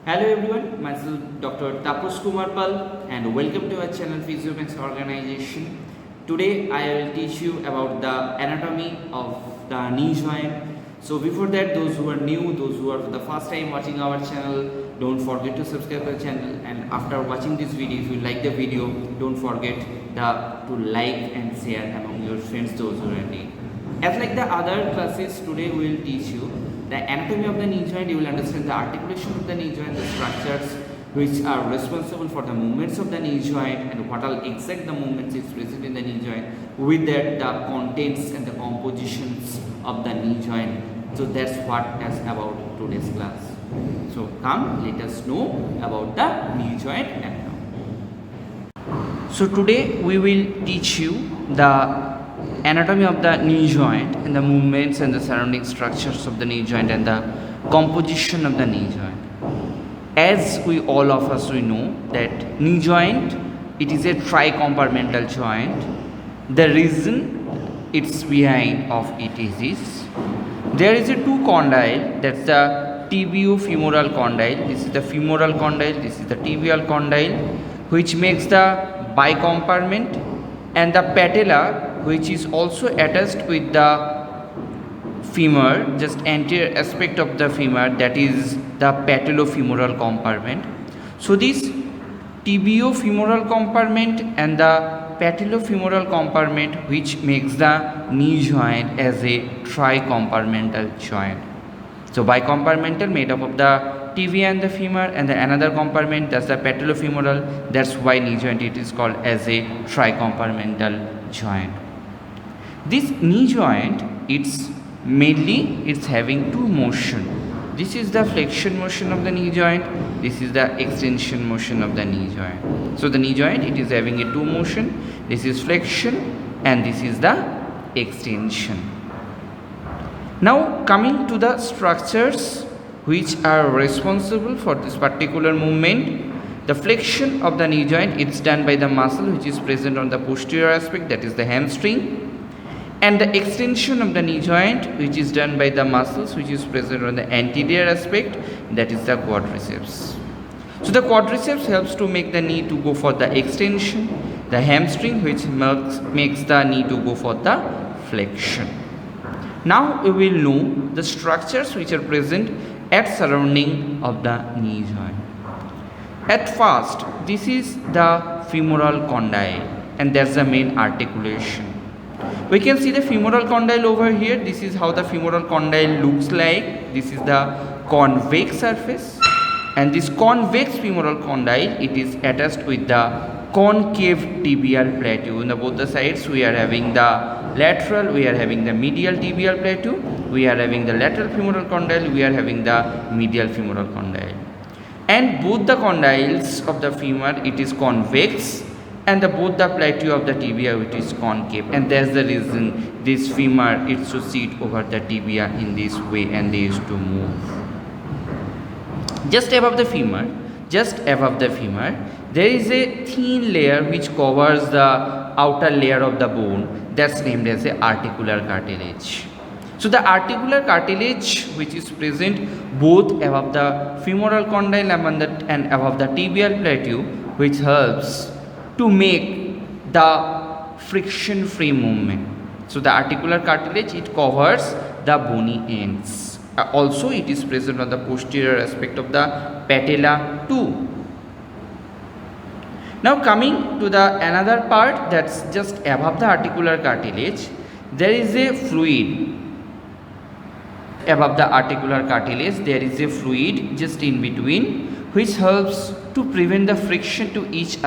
Hello everyone, myself Dr.Tapas Kumar and welcome to our channel Physiomax Organization. Today I will teach you about the anatomy of the knee joint. So before that, those who are new, those who are for the first time watching our channel, don't forget to subscribe to the channel, and after watching this video, if you like the video, don't forget to like and share among your friends, those who are new. As like the other classes, today we will teach you the anatomy of the knee joint. You will understand the articulation of the knee joint, the structures which are responsible for the movements of the knee joint, and what all exact the movements is present in the knee joint. With that, the contents and the compositions of the knee joint. So that's what is about today's class. So come, let us know about the knee joint anatomy. So today we will teach you the anatomy of the knee joint and the movements and the surrounding structures of the knee joint and the composition of the knee joint. As we all of us we know that knee joint, it is a tricompartmental joint. The reason it's behind of it is this: there is a two condyle, that's the tibio-femoral condyle. This is the femoral condyle, this is the tibial condyle, which makes the bicompartment, and the patella, which is also attached with the femur, just anterior aspect of the femur, that is the patellofemoral compartment. So this tibiofemoral compartment and the patellofemoral compartment, which makes the knee joint as a tricompartmental joint. So bicompartmental, made up of the tibia and the femur, and the another compartment, that's the patellofemoral. That's why knee joint it is called as a tricompartmental joint. This knee joint, it's having two motion. This is the flexion motion of the knee joint, this is the extension motion of the knee joint. So the knee joint, it is having a two motion. This is flexion and this is the extension. Now coming to the structures which are responsible for this particular movement. The flexion of the knee joint, it's done by the muscle which is present on the posterior aspect, that is the hamstring. And the extension of the knee joint, which is done by the muscles which is present on the anterior aspect, that is the quadriceps. So the quadriceps helps to make the knee to go for the extension, the hamstring which makes the knee to go for the flexion. Now we will know the structures which are present at surrounding of the knee joint. At first, this is the femoral condyle, and that's the main articulation. We can see the femoral condyle over here. This is how the femoral condyle looks like. This is the convex surface, and this convex femoral condyle, it is attached with the concave tibial plateau. On both the sides we are having the lateral, we are having the medial tibial plateau, we are having the lateral femoral condyle, we are having the medial femoral condyle. And both the condyles of the femur, it is convex, and both the plateau of the tibia, it is concave, and that's the reason this femur it should sit over the tibia in this way, and they used to move. Just above the femur, there is a thin layer which covers the outer layer of the bone, that's named as a articular cartilage. So the articular cartilage which is present both above the femoral condyle and above the tibial plateau, which helps to make the friction free movement. So the articular cartilage, it covers the bony ends. Also it is present on the posterior aspect of the patella too. Now coming to the another part, that's just above the articular cartilage, there is a fluid. Above the articular cartilage there is a fluid just in between, which helps to prevent the friction to each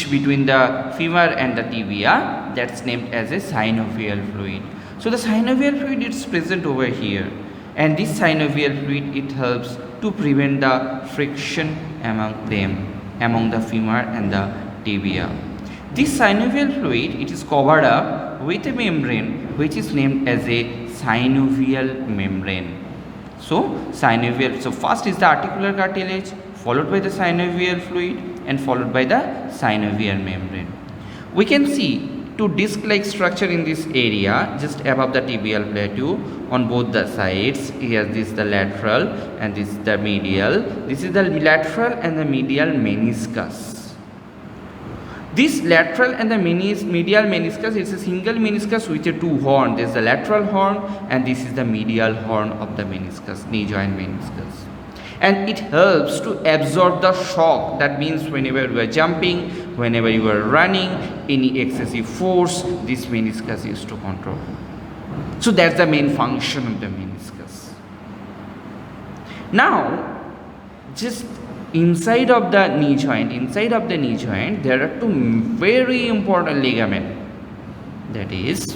between the femur and the tibia, that's named as a synovial fluid. So the synovial fluid is present over here, and this synovial fluid, it helps to prevent the friction among the femur and the tibia. This synovial fluid, it is covered up with a membrane which is named as a synovial membrane. So first is the articular cartilage, followed by the synovial fluid, and followed by the synovial membrane. We can see two disc-like structure in this area just above the tibial plateau on both the sides. Here this is the lateral and this is the medial. This is the lateral and the medial meniscus. This lateral and the medial meniscus is a single meniscus with a two horn. There is the lateral horn and this is the medial horn of the meniscus, knee joint meniscus. And it helps to absorb the shock. That means whenever you are jumping, whenever you are running, any excessive force, this meniscus is to control. So that's the main function of the meniscus. Now, just inside of the knee joint, there are two very important ligaments. That is,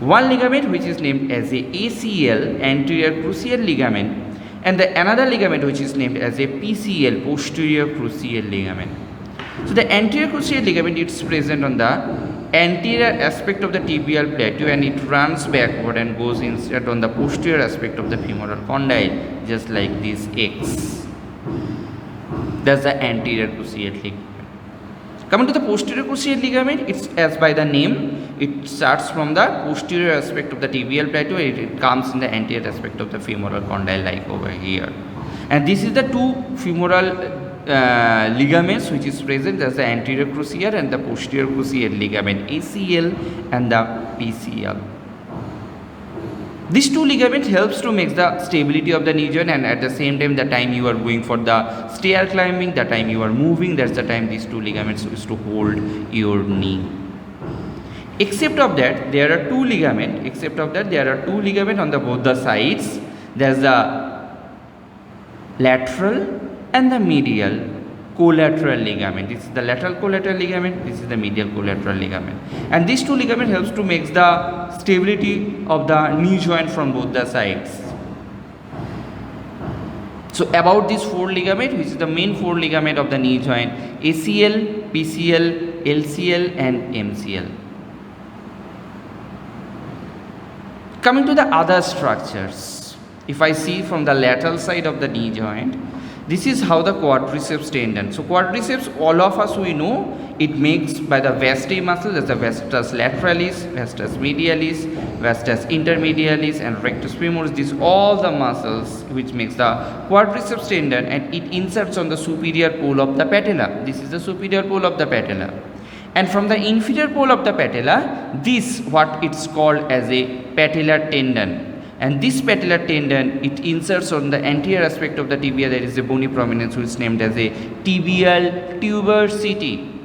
one ligament which is named as a ACL, anterior cruciate ligament, and another ligament which is named as a PCL, posterior cruciate ligament. So the anterior cruciate ligament, it's present on the anterior aspect of the tibial plateau and it runs backward and goes instead on the posterior aspect of the femoral condyle, just like this X. That's the anterior cruciate ligament. Coming to the posterior cruciate ligament, it's as by the name, it starts from the posterior aspect of the tibial plateau, it comes in the anterior aspect of the femoral condyle like over here. And this is the two femoral ligaments which is present as the anterior cruciate and the posterior cruciate ligament, ACL and the PCL. These two ligaments helps to make the stability of the knee joint, and at the same time the time you are going for the stair climbing, the time you are moving, that's the time these two ligaments used to hold your knee. Except of that there are two ligaments on the both the sides. There's the lateral and the medial collateral ligament. This is the lateral collateral ligament, this is the medial collateral ligament, and these two ligaments helps to make the stability of the knee joint from both the sides. So about these four ligaments, which is the main four ligament of the knee joint: ACL, PCL, LCL and MCL. Coming to the other structures, if I see from the lateral side of the knee joint, this is how the quadriceps tendon. So quadriceps, all of us we know, it makes by the vastae muscle. That's the vastus lateralis, vastus medialis, vastus intermedialis and rectus femoris. These all the muscles which makes the quadriceps tendon, and it inserts on the superior pole of the patella. This is the superior pole of the patella. And from the inferior pole of the patella, this what it's called as a patellar tendon. And this patellar tendon, it inserts on the anterior aspect of the tibia. There is a bony prominence which is named as a tibial tuberosity.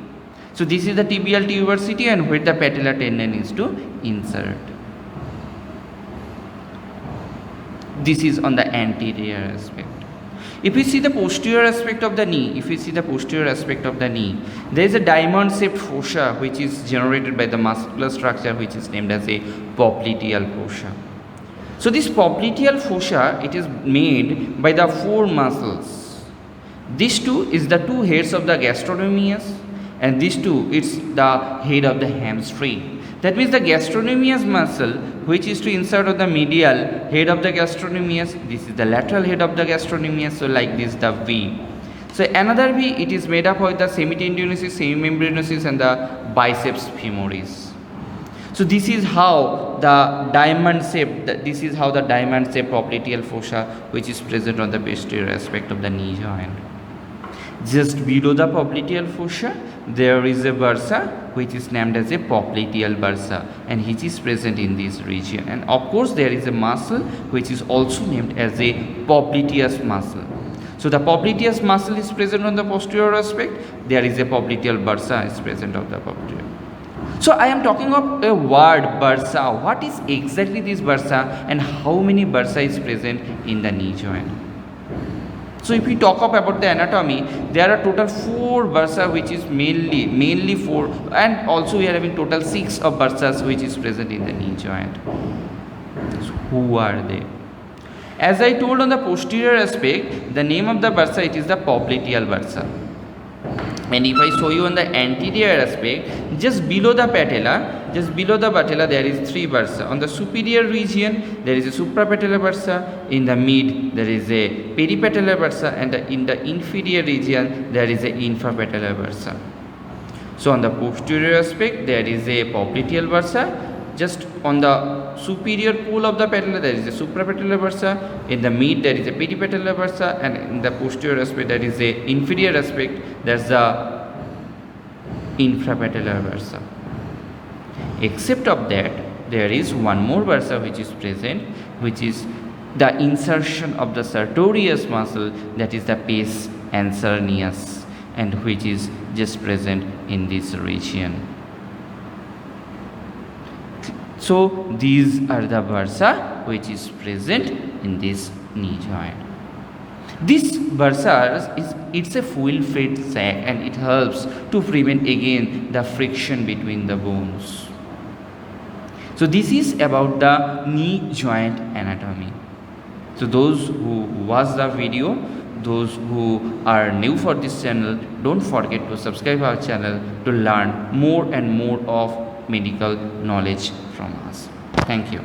So this is the tibial tuberosity and where the patellar tendon is to insert. This is on the anterior aspect. If you see the posterior aspect of the knee, there is a diamond-shaped fossa which is generated by the muscular structure which is named as a popliteal fossa. So this popliteal fossa, it is made by the four muscles. These two is the two heads of the gastrocnemius, and these two it's the head of the hamstring. That means the gastrocnemius muscle which is to insert on the medial head of the gastrocnemius. This is the lateral head of the gastrocnemius. So like this the V. So another V, it is made up of the semitendinosus, semimembranosus and the biceps femoris. So this is how the diamond shape, popliteal fossa which is present on the posterior aspect of the knee joint. Just below the popliteal fossa, there is a bursa which is named as a popliteal bursa, and which is present in this region. And of course there is a muscle which is also named as a popliteus muscle. So the popliteus muscle is present on the posterior aspect. There is a popliteal bursa is present on the posterior. So I am talking of a word bursa. What is exactly this bursa and how many bursa is present in the knee joint? So if we talk about the anatomy, there are total 4 bursa which is mainly 4, and also we are having total 6 of bursas which is present in the knee joint. So who are they? As I told on the posterior aspect, the name of the bursa, it is the popliteal bursa. And if I show you on the anterior aspect, just below the patella, there is 3 bursa. On the superior region, there is a suprapatellar bursa. In the mid, there is a peripatellar bursa, and in the inferior region, there is a infrapatellar bursa. So on the posterior aspect there is a popliteal bursa. Just on the superior pole of the patella there is a suprapatellar bursa. In the mid there is a pedipatellar bursa, and in the posterior aspect there is a inferior aspect, there's the infrapatellar bursa. Except of that, there is one more bursa which is present, which is the insertion of the sartorius muscle, that is the pes ansernius, and which is just present in this region. So these are the bursa which is present in this knee joint. This bursa it's a full fed sac, and it helps to prevent again the friction between the bones. So this is about the knee joint anatomy. So those who watch the video, those who are new for this channel, don't forget to subscribe our channel to learn more and more of medical knowledge from us. Thank you.